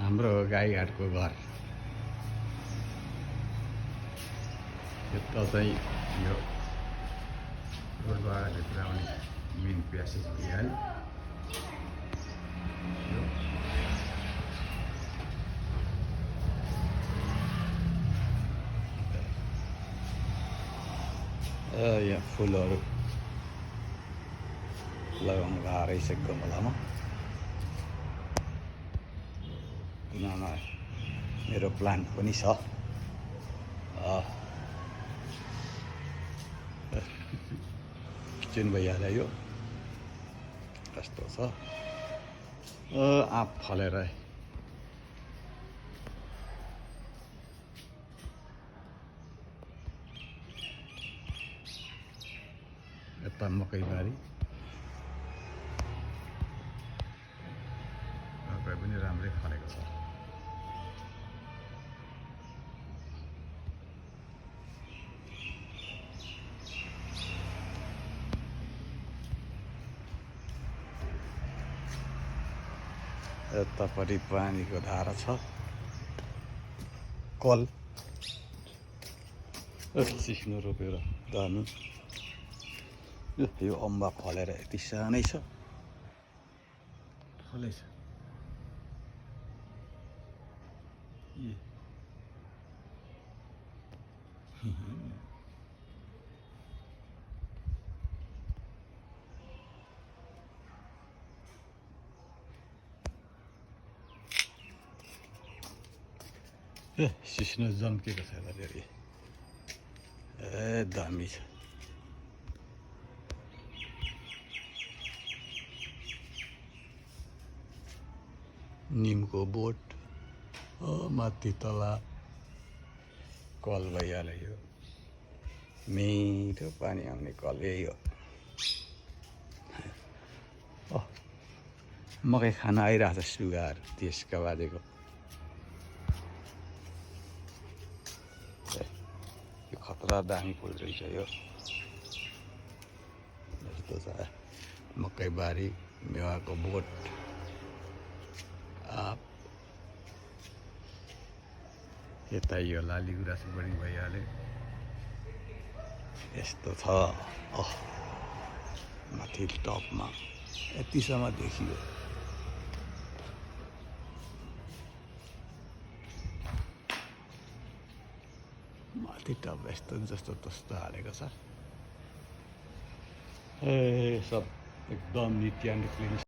हाम्रो गाईघाटको घर यता चाहिँ यो रोडबाट भित्र आउने मेन प्यासेज भइहाल्यो। यहाँ फुलहरू लगाउनु भएको रहेछ गमलामा। नाना मेरो प्लान्ट पनि छ। किचन भइहाल्यो यो कस्तो छ। आँप फलेर यता मकैबारी मकै पनि राम्रै फलेको छ। यतापट्टि पानीको धारा छ, कल सिस्नो रोपेर दामी। यो अम्बा फलेर यति सानै छ, फलेछ। सिस्नो जम्केको छ यता धेरै। दामी छ। निमको बोट माथि तला कल भइहाल्यो। यो मिठो पानी आउने कल यही हो। मकै खान आइरहेको छ सुगार त्यसका बाजेको। यो खतरा दामी फुल रहेछ यो। यस्तो छ मकैबारी, मेवाको बोट, आँप। यता यो लाली गुराँस पनि भइहाल्यो। यस्तो छ माथि टपमा यतिसम्म देखियो। माथि टप यस्तो जस्तो तस्तो हालेको छ। सब एकदम निट एन्ड क्लिन।